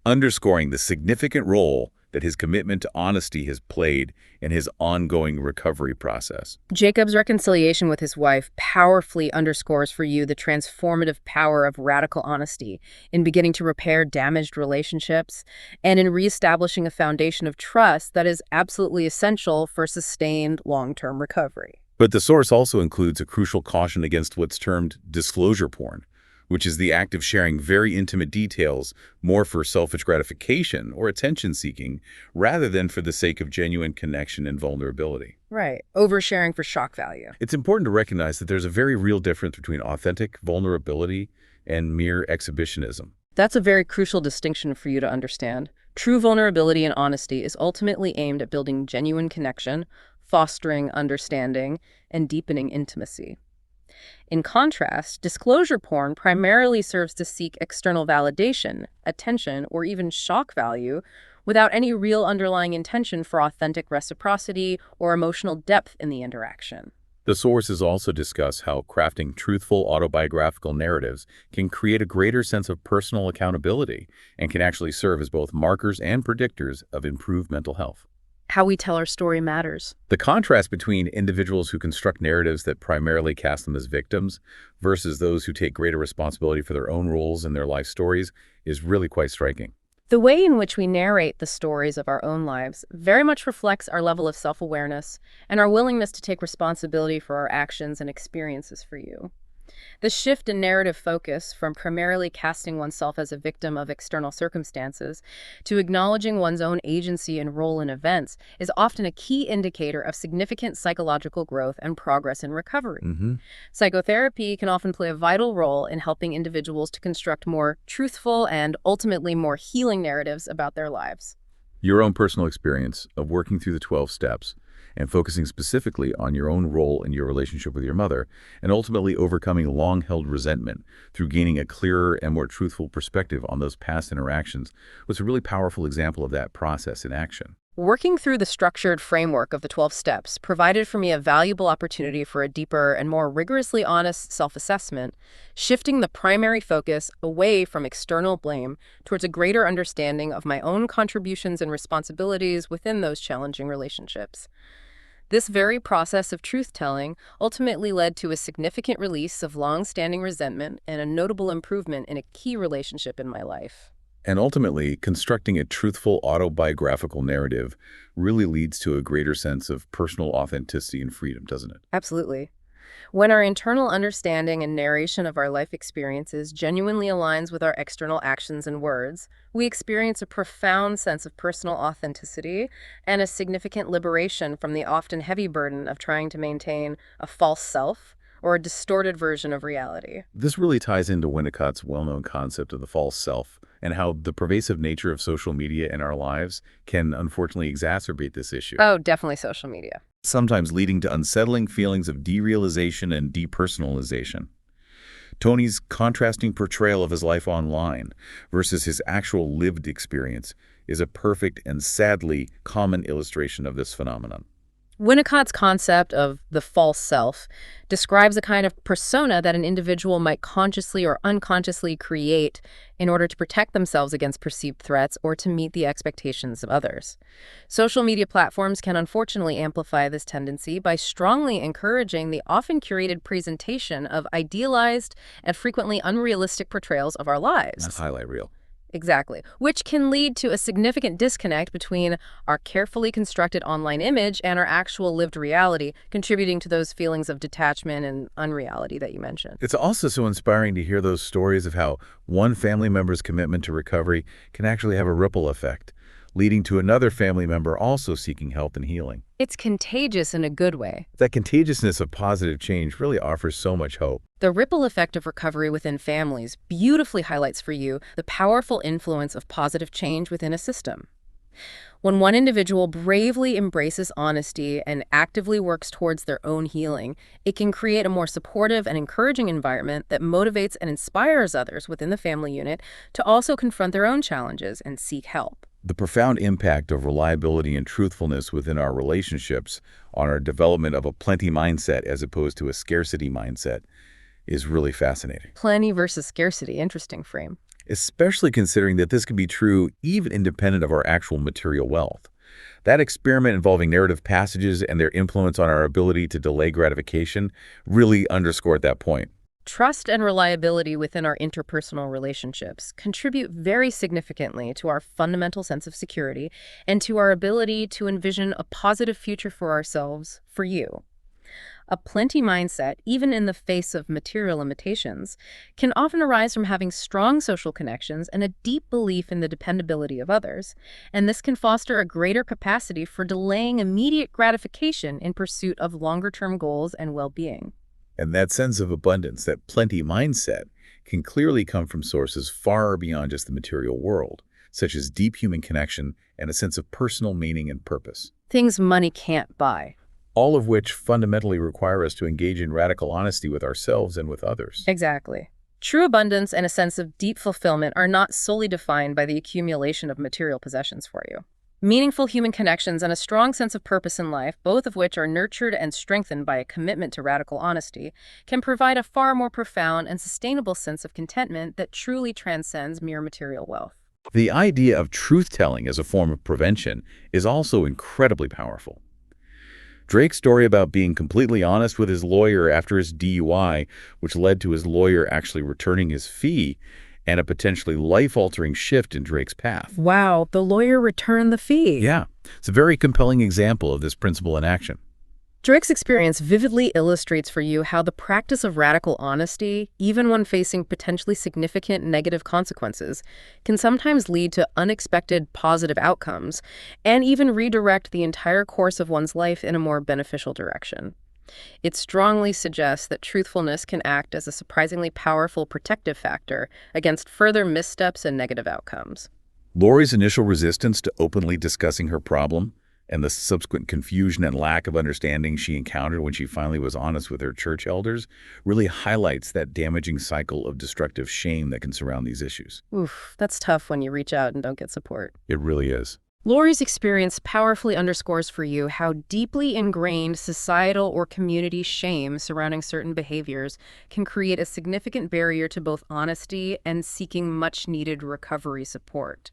underscoring the significant role that his commitment to honesty has played in his ongoing recovery process. Jacob's reconciliation with his wife powerfully underscores for you the transformative power of radical honesty in beginning to repair damaged relationships and in reestablishing a foundation of trust that is absolutely essential for sustained long-term recovery. But the source also includes a crucial caution against what's termed disclosure porn, which is the act of sharing very intimate details more for selfish gratification or attention-seeking rather than for the sake of genuine connection and vulnerability. Right. Oversharing for shock value. It's important to recognize that there's a very real difference between authentic vulnerability and mere exhibitionism. That's a very crucial distinction for you to understand. True vulnerability and honesty is ultimately aimed at building genuine connection, fostering understanding, and deepening intimacy. In contrast, disclosure porn primarily serves to seek external validation, attention, or even shock value without any real underlying intention for authentic reciprocity or emotional depth in the interaction. The sources also discuss how crafting truthful autobiographical narratives can create a greater sense of personal accountability and can actually serve as both markers and predictors of improved mental health. How we tell our story matters. The contrast between individuals who construct narratives that primarily cast them as victims versus those who take greater responsibility for their own roles in their life stories is really quite striking. The way in which we narrate the stories of our own lives very much reflects our level of self-awareness and our willingness to take responsibility for our actions and experiences for you. The shift in narrative focus from primarily casting oneself as a victim of external circumstances to acknowledging one's own agency and role in events is often a key indicator of significant psychological growth and progress in recovery. Psychotherapy can often play a vital role in helping individuals to construct more truthful and ultimately more healing narratives about their lives. Your own personal experience of working through the 12 steps and focusing specifically on your own role in your relationship with your mother, and ultimately overcoming long-held resentment through gaining a clearer and more truthful perspective on those past interactions was a really powerful example of that process in action. Working through the structured framework of the 12 steps provided for me a valuable opportunity for a deeper and more rigorously honest self-assessment, shifting the primary focus away from external blame towards a greater understanding of my own contributions and responsibilities within those challenging relationships. This very process of truth-telling ultimately led to a significant release of long-standing resentment and a notable improvement in a key relationship in my life. And ultimately, constructing a truthful autobiographical narrative really leads to a greater sense of personal authenticity and freedom, doesn't it? Absolutely. When our internal understanding and narration of our life experiences genuinely aligns with our external actions and words, we experience a profound sense of personal authenticity and a significant liberation from the often heavy burden of trying to maintain a false self or a distorted version of reality. This really ties into Winnicott's well-known concept of the false self and how the pervasive nature of social media in our lives can unfortunately exacerbate this issue. Oh, definitely social media. Sometimes leading to unsettling feelings of derealization and depersonalization. Tony's contrasting portrayal of his life online versus his actual lived experience is a perfect and sadly common illustration of this phenomenon. Winnicott's concept of the false self describes a kind of persona that an individual might consciously or unconsciously create in order to protect themselves against perceived threats or to meet the expectations of others. Social media platforms can unfortunately amplify this tendency by strongly encouraging the often curated presentation of idealized and frequently unrealistic portrayals of our lives. That's highlight reel. Exactly, which can lead to a significant disconnect between our carefully constructed online image and our actual lived reality, contributing to those feelings of detachment and unreality that you mentioned. It's also so inspiring to hear those stories of how one family member's commitment to recovery can actually have a ripple effect, leading to another family member also seeking help and healing. It's contagious in a good way. That contagiousness of positive change really offers so much hope. The ripple effect of recovery within families beautifully highlights for you the powerful influence of positive change within a system. When one individual bravely embraces honesty and actively works towards their own healing, it can create a more supportive and encouraging environment that motivates and inspires others within the family unit to also confront their own challenges and seek help. The profound impact of reliability and truthfulness within our relationships on our development of a plenty mindset as opposed to a scarcity mindset is really fascinating. Plenty versus scarcity, interesting frame. especially considering that this can be true even independent of our actual material wealth. That experiment involving narrative passages and their influence on our ability to delay gratification really underscored that point. Trust and reliability within our interpersonal relationships contribute very significantly to our fundamental sense of security and to our ability to envision a positive future for ourselves, for you. A plenty mindset, even in the face of material limitations, can often arise from having strong social connections and a deep belief in the dependability of others, and this can foster a greater capacity for delaying immediate gratification in pursuit of longer-term goals and well-being. And that sense of abundance, that plenty mindset, can clearly come from sources far beyond just the material world, such as deep human connection and a sense of personal meaning and purpose. Things money can't buy. All of which fundamentally require us to engage in radical honesty with ourselves and with others. Exactly. True abundance and a sense of deep fulfillment are not solely defined by the accumulation of material possessions for you. Meaningful human connections and a strong sense of purpose in life, both of which are nurtured and strengthened by a commitment to radical honesty, can provide a far more profound and sustainable sense of contentment that truly transcends mere material wealth. The idea of truth-telling as a form of prevention is also incredibly powerful. Drake's story about being completely honest with his lawyer after his DUI, which led to his lawyer actually returning his fee, and a potentially life-altering shift in Drake's path. Wow, the lawyer returned the fee. Yeah, it's a very compelling example of this principle in action. Drake's experience vividly illustrates for you how the practice of radical honesty, even when facing potentially significant negative consequences, can sometimes lead to unexpected positive outcomes and even redirect the entire course of one's life in a more beneficial direction. It strongly suggests that truthfulness can act as a surprisingly powerful protective factor against further missteps and negative outcomes. Lori's initial resistance to openly discussing her problem and the subsequent confusion and lack of understanding she encountered when she finally was honest with her church elders really highlights that damaging cycle of destructive shame that can surround these issues. Oof, that's tough when you reach out and don't get support. It really is. Lori's experience powerfully underscores for you how deeply ingrained societal or community shame surrounding certain behaviors can create a significant barrier to both honesty and seeking much-needed recovery support.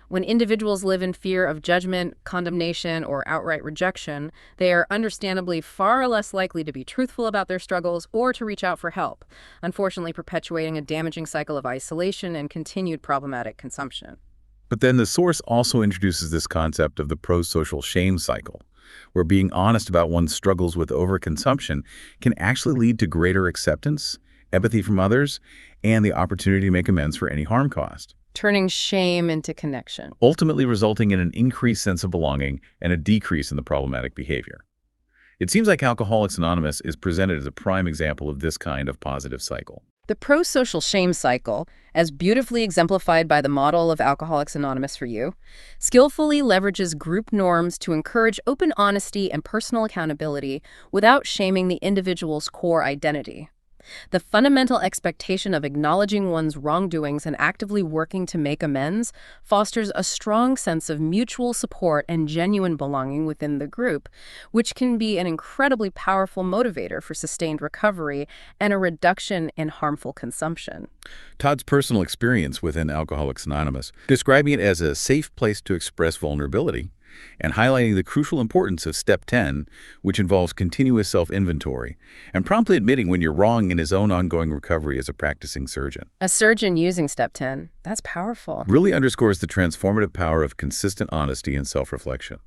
When individuals live in fear of judgment, condemnation, or outright rejection, they are understandably far less likely to be truthful about their struggles or to reach out for help, unfortunately perpetuating a damaging cycle of isolation and continued problematic consumption. But then the source also introduces this concept of the pro-social shame cycle, where being honest about one's struggles with overconsumption can actually lead to greater acceptance, empathy from others, and the opportunity to make amends for any harm caused. Turning shame into connection. Ultimately resulting in an increased sense of belonging and a decrease in the problematic behavior. It seems like Alcoholics Anonymous is presented as a prime example of this kind of positive cycle. The pro-social shame cycle, as beautifully exemplified by the model of Alcoholics Anonymous for you, skillfully leverages group norms to encourage open honesty and personal accountability without shaming the individual's core identity. The fundamental expectation of acknowledging one's wrongdoings and actively working to make amends fosters a strong sense of mutual support and genuine belonging within the group, which can be an incredibly powerful motivator for sustained recovery and a reduction in harmful consumption. Todd's personal experience within Alcoholics Anonymous, describing it as a safe place to express vulnerability, and highlighting the crucial importance of Step 10, which involves continuous self-inventory, and promptly admitting when you're wrong in his own ongoing recovery as a practicing surgeon. A surgeon using Step 10. That's powerful. Really underscores the transformative power of consistent honesty and self-reflection.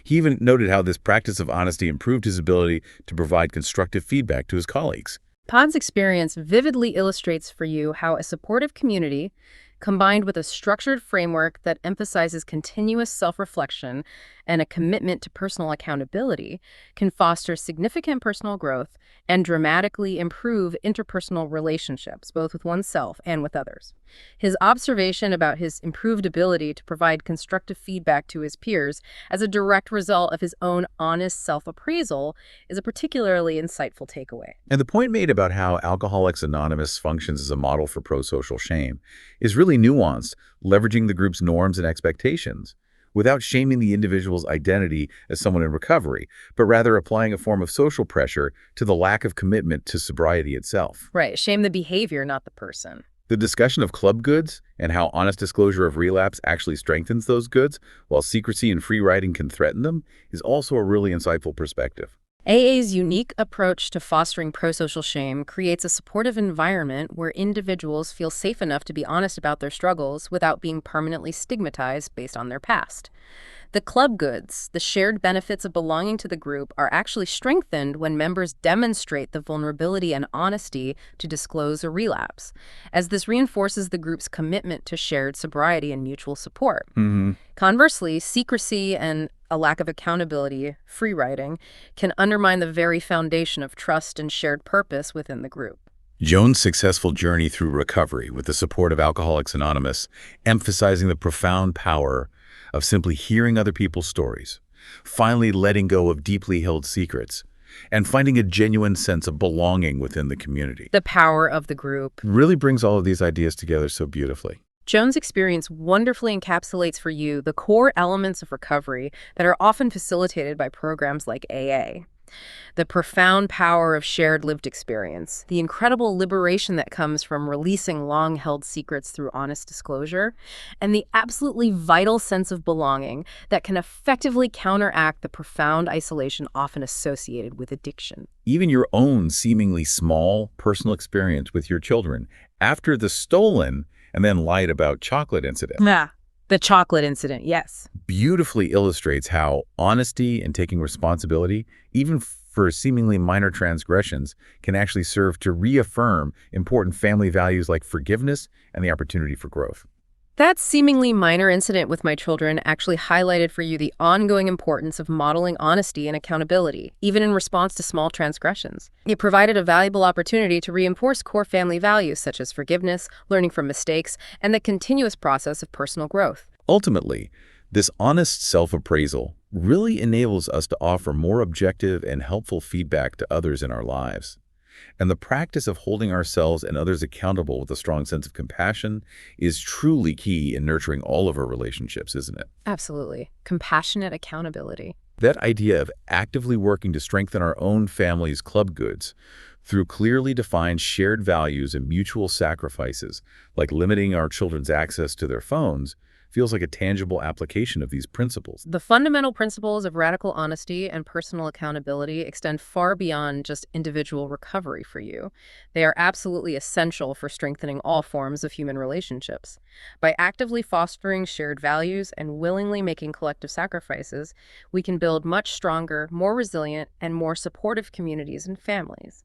He even noted how this practice of honesty improved his ability to provide constructive feedback to his colleagues. Todd's experience vividly illustrates for you how a supportive community, combined with a structured framework that emphasizes continuous self-reflection and a commitment to personal accountability, can foster significant personal growth and dramatically improve interpersonal relationships, both with oneself and with others. His observation about his improved ability to provide constructive feedback to his peers as a direct result of his own honest self-appraisal is a particularly insightful takeaway. And the point made about how Alcoholics Anonymous functions as a model for pro-social shame is really nuanced, leveraging the group's norms and expectations, without shaming the individual's identity as someone in recovery, but rather applying a form of social pressure to the lack of commitment to sobriety itself. Right. Shame the behavior, not the person. The discussion of club goods and how honest disclosure of relapse actually strengthens those goods, while secrecy and free riding can threaten them, is also a really insightful perspective. AA's unique approach to fostering prosocial shame creates a supportive environment where individuals feel safe enough to be honest about their struggles without being permanently stigmatized based on their past. The club goods, the shared benefits of belonging to the group, are actually strengthened when members demonstrate the vulnerability and honesty to disclose a relapse, as this reinforces the group's commitment to shared sobriety and mutual support. Conversely, secrecy and a lack of accountability, free riding, can undermine the very foundation of trust and shared purpose within the group. Joan's successful journey through recovery with the support of Alcoholics Anonymous, emphasizing the profound power of simply hearing other people's stories, finally letting go of deeply held secrets, and finding a genuine sense of belonging within the community. The power of the group Really brings all of these ideas together so beautifully. Joan's experience wonderfully encapsulates for you the core elements of recovery that are often facilitated by programs like AA. The profound power of shared lived experience, the incredible liberation that comes from releasing long-held secrets through honest disclosure, and the absolutely vital sense of belonging that can effectively counteract the profound isolation often associated with addiction. Even your own seemingly small personal experience with your children after the stolen and then lied about chocolate incident The chocolate incident, yes. beautifully illustrates how honesty and taking responsibility, even for seemingly minor transgressions, can actually serve to reaffirm important family values like forgiveness and the opportunity for growth. That seemingly minor incident with my children actually highlighted for you the ongoing importance of modeling honesty and accountability, even in response to small transgressions. It provided a valuable opportunity to reinforce core family values such as forgiveness, learning from mistakes, and the continuous process of personal growth. Ultimately, this honest self-appraisal really enables us to offer more objective and helpful feedback to others in our lives. And the practice of holding ourselves and others accountable with a strong sense of compassion is truly key in nurturing all of our relationships, isn't it? Absolutely. Compassionate accountability. That idea of actively working to strengthen our own family's club goods through clearly defined shared values and mutual sacrifices, like limiting our children's access to their phones, feels like a tangible application of these principles. The fundamental principles of radical honesty and personal accountability extend far beyond just individual recovery for you. They are absolutely essential for strengthening all forms of human relationships. By actively fostering shared values and willingly making collective sacrifices, we can build much stronger, more resilient, and more supportive communities and families.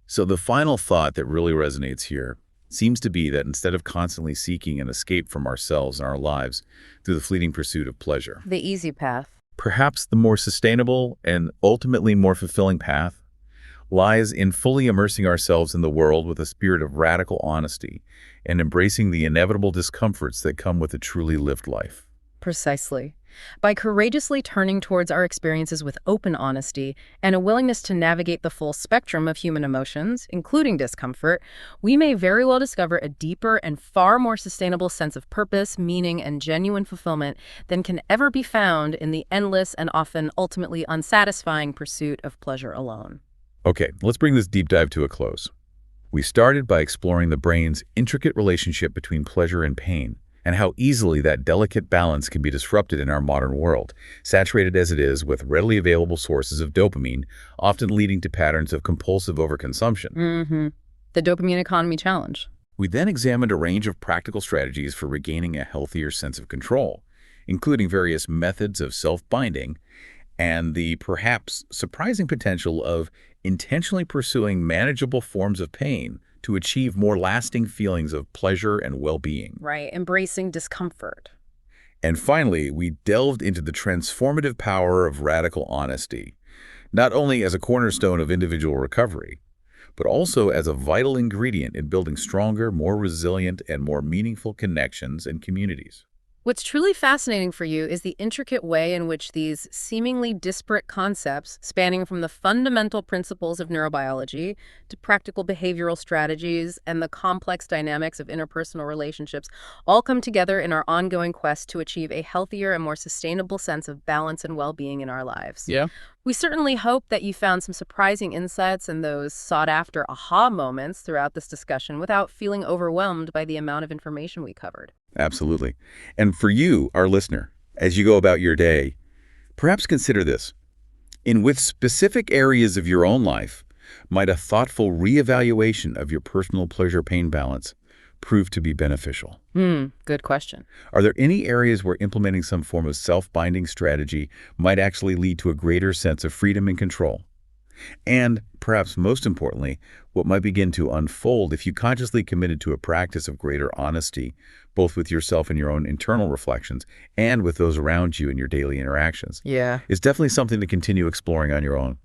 So the final thought that really resonates here seems to be that instead of constantly seeking an escape from ourselves and our lives through the fleeting pursuit of pleasure, The easy path. perhaps the more sustainable and ultimately more fulfilling path lies in fully immersing ourselves in the world with a spirit of radical honesty and embracing the inevitable discomforts that come with a truly lived life. Precisely. By courageously turning towards our experiences with open honesty and a willingness to navigate the full spectrum of human emotions, including discomfort, we may very well discover a deeper and far more sustainable sense of purpose, meaning, and genuine fulfillment than can ever be found in the endless and often ultimately unsatisfying pursuit of pleasure alone. Okay, let's bring this deep dive to a close. We started by exploring the brain's intricate relationship between pleasure and pain, and how easily that delicate balance can be disrupted in our modern world, saturated as it is with readily available sources of dopamine, often leading to patterns of compulsive overconsumption. The dopamine economy challenge. We then examined a range of practical strategies for regaining a healthier sense of control, including various methods of self-binding and the perhaps surprising potential of intentionally pursuing manageable forms of pain to achieve more lasting feelings of pleasure and well-being. Right, embracing discomfort. And finally, we delved into the transformative power of radical honesty, not only as a cornerstone of individual recovery, but also as a vital ingredient in building stronger, more resilient, and more meaningful connections and communities. What's truly fascinating for you is the intricate way in which these seemingly disparate concepts, spanning from the fundamental principles of neurobiology to practical behavioral strategies and the complex dynamics of interpersonal relationships, all come together in our ongoing quest to achieve a healthier and more sustainable sense of balance and well-being in our lives. Yeah. We certainly hope that you found some surprising insights and those sought-after aha moments throughout this discussion without feeling overwhelmed by the amount of information we covered. Absolutely. And for you, our listener, as you go about your day, perhaps consider this. In which specific areas of your own life might a thoughtful reevaluation of your personal pleasure-pain balance prove to be beneficial? Good question. Are there any areas where implementing some form of self-binding strategy might actually lead to a greater sense of freedom and control? And, perhaps most importantly, what might begin to unfold if you consciously committed to a practice of greater honesty, both with yourself and your own internal reflections, and with those around you in your daily interactions? Yeah. It's definitely something to continue exploring on your own.